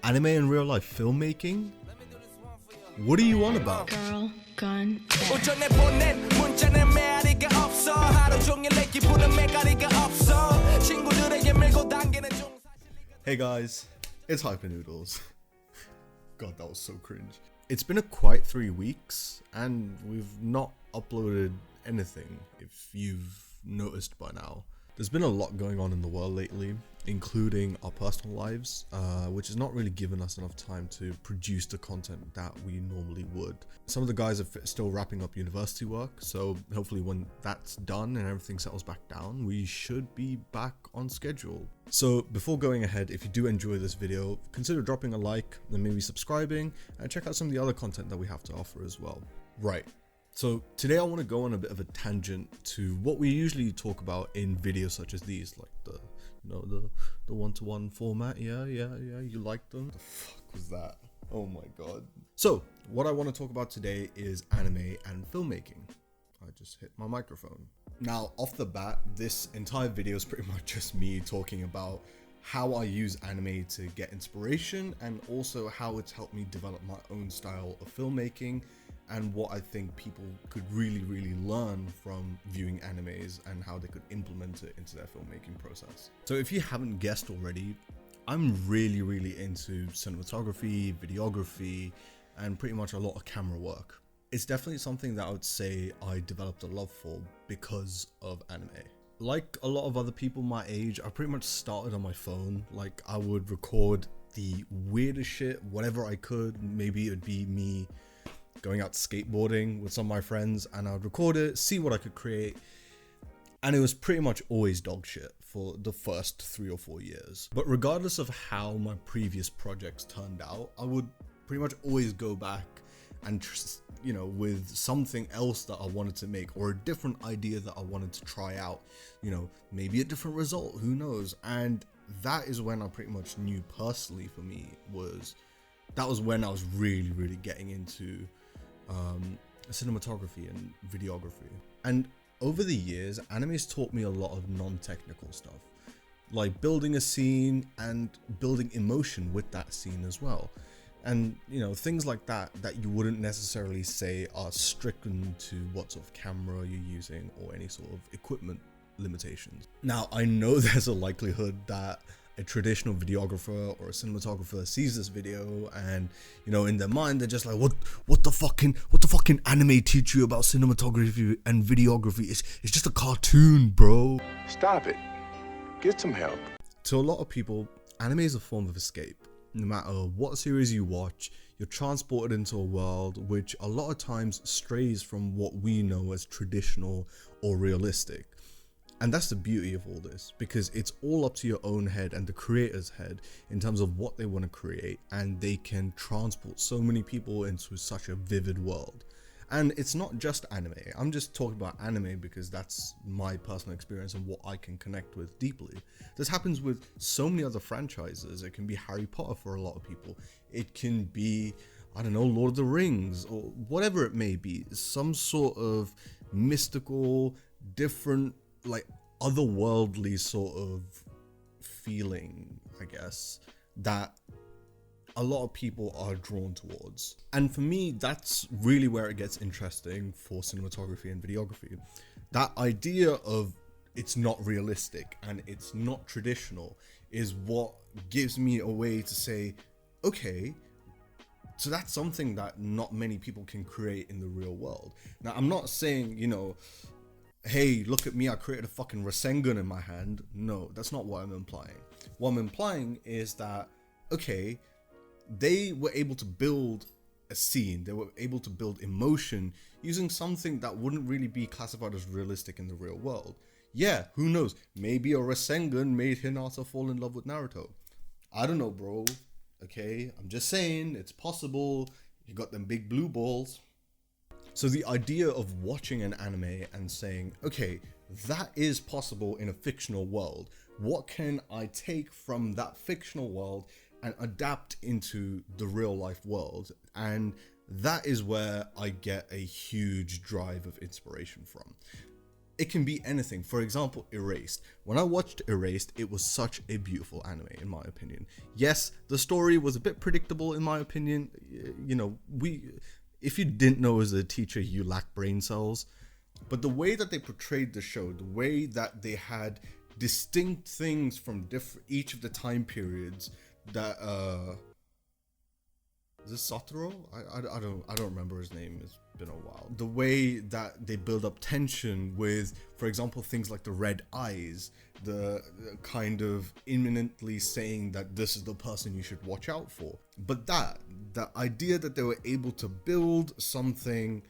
Anime and real life filmmaking? What are you on about? Girl, gun, Hey guys, it's HyperNoodlez. God, that was so cringe. It's been a quiet 3 weeks and we've not uploaded anything, if you've noticed by now. There's been a lot going on in the world lately, including our personal lives, which has not really given us enough time to produce the content that we normally would. Some of the guys are still wrapping up university work, so hopefully when that's done and everything settles back down, we should be back on schedule. So before going ahead, if you do enjoy this video, consider dropping a like and maybe subscribing, and check out some of the other content that we have to offer as well. Right. So today I want to go on a bit of a tangent to what we usually talk about in videos such as these, like the one-to-one format. Yeah, you like them? The fuck was that? Oh my god. So what I want to talk about today is anime and filmmaking. I just hit my microphone. Now, off the bat, this entire video is pretty much just me talking about how I use anime to get inspiration, and also how it's helped me develop my own style of filmmaking, and what I think people could really learn from viewing animes and how they could implement it into their filmmaking process. So if you haven't guessed already, I'm really into cinematography, videography, and pretty much a lot of camera work. It's definitely something that I would say I developed a love for because of anime. Like a lot of other people my age, I pretty much started on my phone. Like, I would record the weirdest shit, whatever I could. Maybe it would be me going out skateboarding with some of my friends, and I'd record it, see what I could create, and it was pretty much always dog shit for the first 3 or 4 years. But regardless of how my previous projects turned out, I would pretty much always go back and with something else that I wanted to make, or a different idea that I wanted to try out, maybe a different result, who knows. And that is when I pretty much knew personally for me that was when I was really getting into cinematography and videography. And over the years, anime's taught me a lot of non-technical stuff, like building a scene and building emotion with that scene as well. And things like that you wouldn't necessarily say are stricken to what sort of camera you're using or any sort of equipment limitations. Now, I know there's a likelihood that a traditional videographer or a cinematographer sees this video and in their mind they're just like, what the fucking anime teach you about cinematography and videography? It's just a cartoon, bro. Stop it. Get some help. To a lot of people, anime is a form of escape. No matter what series you watch, you're transported into a world which a lot of times strays from what we know as traditional or realistic. And that's the beauty of all this, because it's all up to your own head and the creator's head in terms of what they want to create, and they can transport so many people into such a vivid world. And it's not just anime. I'm just talking about anime because that's my personal experience and what I can connect with deeply. This happens with so many other franchises. It can be Harry Potter for a lot of people. It can be, Lord of the Rings, or whatever it may be. Some sort of mystical, different, like otherworldly sort of feeling, I guess, that a lot of people are drawn towards. And for me, that's really where it gets interesting for cinematography and videography. That idea of it's not realistic and it's not traditional is what gives me a way to say, okay, so that's something that not many people can create in the real world. Now, I'm not saying, hey, look at me, I created a fucking Rasengan in my hand. No, that's not what I'm implying. What I'm implying is that, okay, they were able to build a scene, they were able to build emotion using something that wouldn't really be classified as realistic in the real world. Yeah, who knows? Maybe a Rasengan made Hinata fall in love with Naruto. I don't know, bro. Okay, I'm just saying, it's possible. You got them big blue balls. So the idea of watching an anime and saying, okay, that is possible in a fictional world. What can I take from that fictional world and adapt into the real life world? And that is where I get a huge drive of inspiration from. it can be anything. For example, Erased. When I watched Erased, it was such a beautiful anime, in my opinion. Yes, the story was a bit predictable, in my opinion. You know, if you didn't know as a teacher, you lack brain cells. But the way that they portrayed the show, the way that they had distinct things from each of the time periods that is this Satoru? I don't remember his name. It's been a while. The way that they build up tension with, for example, things like the red eyes, the kind of imminently saying that this is the person you should watch out for. But the idea that they were able to build something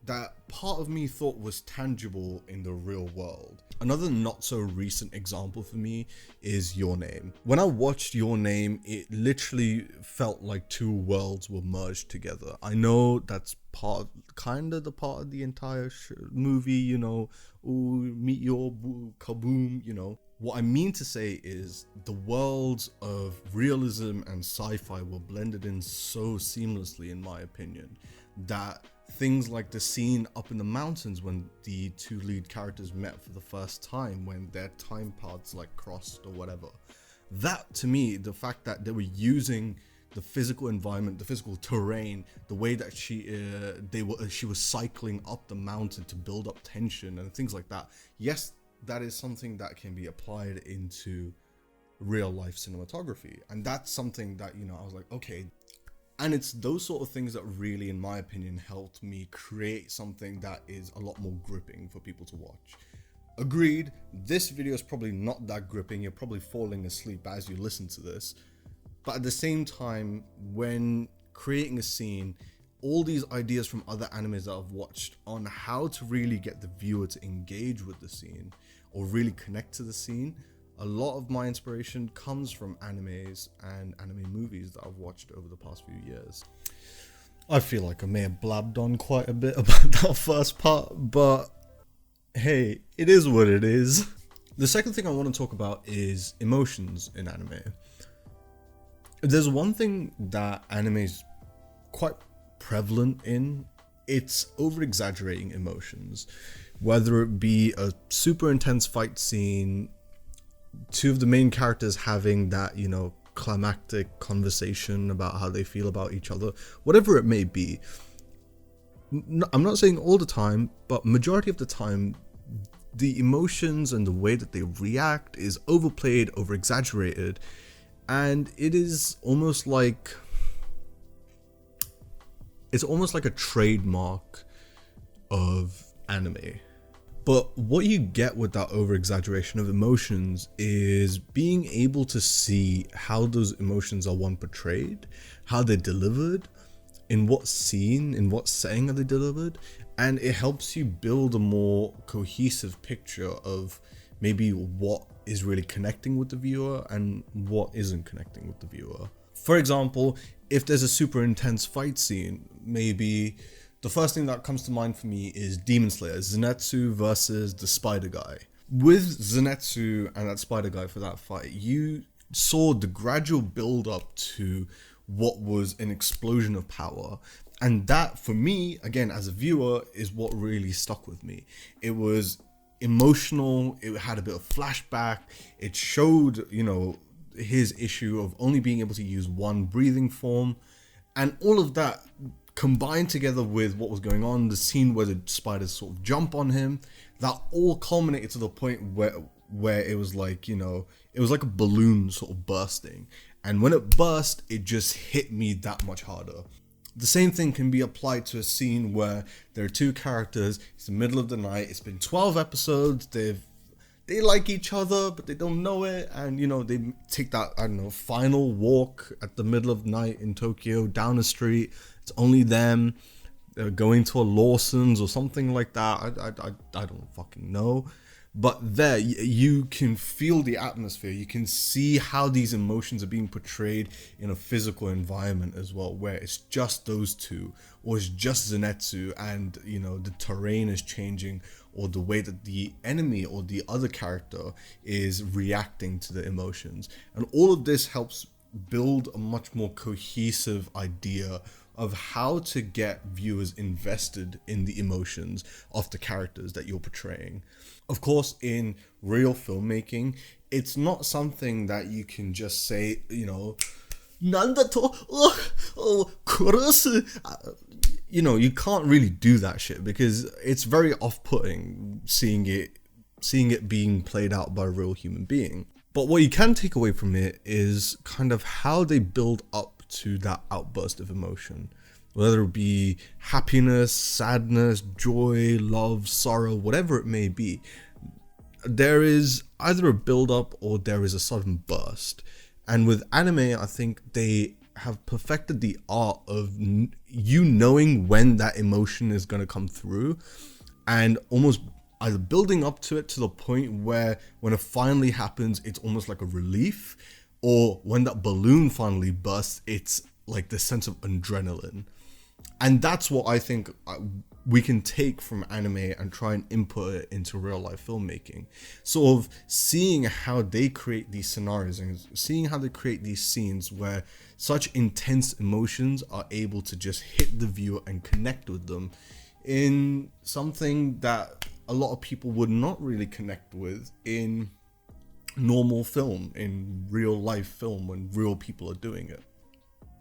that part of me thought was tangible in the real world. Another not so recent example for me is Your Name. When I watched Your Name, it literally felt like two worlds were merged together. I know that's kind of the part of the entire movie, you know, ooh, meteor, boo, kaboom, you know. What I mean to say is the worlds of realism and sci-fi were blended in so seamlessly, in my opinion, that things like the scene up in the mountains when the two lead characters met for the first time, when their time paths like crossed or whatever, that to me, the fact that they were using the physical environment, the physical terrain, the way that she was cycling up the mountain to build up tension and things like that. Yes, that is something that can be applied into real life cinematography, and that's something that, you know, I was like, okay. And it's those sort of things that really, in my opinion, helped me create something that is a lot more gripping for people to watch. Agreed, this video is probably not that gripping. You're probably falling asleep as you listen to this. But at the same time, when creating a scene, all these ideas from other animes that I've watched on how to really get the viewer to engage with the scene or really connect to the scene, a lot of my inspiration comes from animes and anime movies that I've watched over the past few years. I feel like I may have blabbed on quite a bit about that first part, but hey, it is what it is. The second thing I want to talk about is emotions in anime. There's one thing that anime is quite prevalent in. It's over-exaggerating emotions. Whether it be a super intense fight scene, two of the main characters having that, you know, climactic conversation about how they feel about each other, whatever it may be. I'm not saying all the time, but majority of the time, the emotions and the way that they react is overplayed, over-exaggerated, and it is almost like a trademark of anime. But what you get with that over-exaggeration of emotions is being able to see how those emotions are portrayed, how they're delivered, in what scene, in what setting are they delivered, and it helps you build a more cohesive picture of maybe what is really connecting with the viewer and what isn't connecting with the viewer. For example, if there's a super intense fight scene, maybe the first thing that comes to mind for me is Demon Slayer, Zenitsu versus the Spider Guy. With Zenitsu and that Spider Guy for that fight, you saw the gradual build up to what was an explosion of power. And that, for me, again, as a viewer, is what really stuck with me. It was emotional, it had a bit of flashback, it showed, you know, his issue of only being able to use one breathing form, and all of that combined together with what was going on, the scene where the spiders sort of jump on him, that all culminated to the point where it was like, you know, it was like a balloon sort of bursting. And when it burst, it just hit me that much harder. The same thing can be applied to a scene where there are two characters, it's the middle of the night, it's been 12 episodes, they like each other, but they don't know it, and, you know, they take that, I don't know, final walk at the middle of the night in Tokyo, down the street, it's only them, they're going to a Lawson's or something like that, I don't fucking know. But there, you can feel the atmosphere. You can see how these emotions are being portrayed in a physical environment as well, where it's just those two, or it's just Zenitsu, and, you know, the terrain is changing, or the way that the enemy or the other character is reacting to the emotions. And all of this helps build a much more cohesive idea of how to get viewers invested in the emotions of the characters that you're portraying. Of course, in real filmmaking, it's not something that you can just say, Nandato, kurusu. You can't really do that shit because it's very off-putting seeing it being played out by a real human being. But what you can take away from it is kind of how they build up to that outburst of emotion, whether it be happiness, sadness, joy, love, sorrow, whatever it may be. There is either a build-up or there is a sudden burst. And with anime, I think they have perfected the art of you knowing when that emotion is going to come through, and almost either building up to it to the point where when it finally happens, it's almost like a relief, or when that balloon finally bursts, it's like this sense of adrenaline. And that's what I think we can take from anime and try and input it into real life filmmaking. Sort of seeing how they create these scenarios and seeing how they create these scenes where such intense emotions are able to just hit the viewer and connect with them in something that a lot of people would not really connect with in normal film, in real life film when real people are doing it.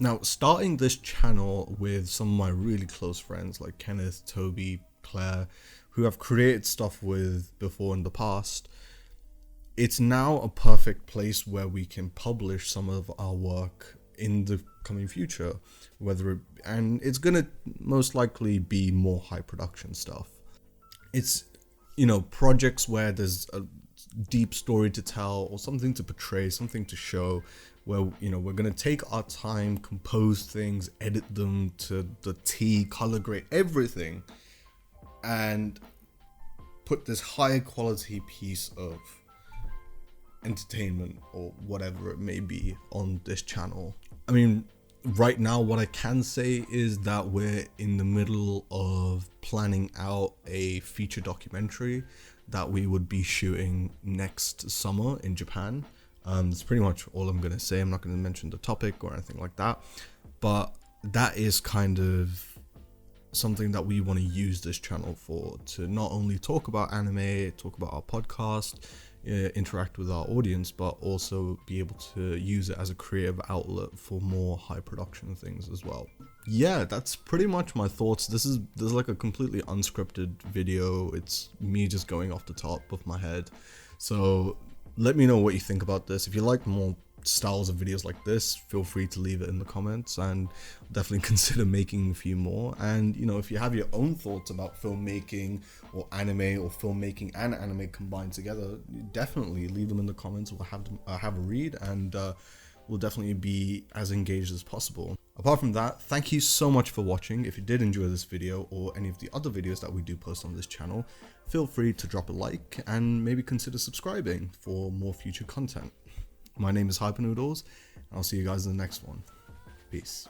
Now, starting this channel with some of my really close friends like Kenneth, Toby, Claire, who I've created stuff with before in the past, it's now a perfect place where we can publish some of our work in the coming future, and it's gonna most likely be more high production stuff. It's, projects where there's a deep story to tell or something to portray, something to show, where we're gonna take our time, compose things, edit them to the T, color grade everything, and put this high quality piece of entertainment or whatever it may be on this channel. I mean, right now what I can say is that we're in the middle of planning out a feature documentary that we would be shooting next summer in Japan. That's pretty much all I'm going to say. I'm not going to mention the topic or anything like that, but that is kind of something that we want to use this channel for, to not only talk about anime, talk about our podcast, interact with our audience, but also be able to use it as a creative outlet for more high production things as well. Yeah, that's pretty much my thoughts. This is like a completely unscripted video. It's me just going off the top of my head. So let me know what you think about this. If you like more styles of videos like this, feel free to leave it in the comments, and definitely consider making a few more. And if you have your own thoughts about filmmaking or anime, or filmmaking and anime combined together, definitely leave them in the comments. We'll have a read, and we'll definitely be as engaged as possible. Apart from that, thank you so much for watching. If you did enjoy this video or any of the other videos that we do post on this channel, feel free to drop a like and maybe consider subscribing for more future content. My name is HyperNoodlez, and I'll see you guys in the next one. Peace.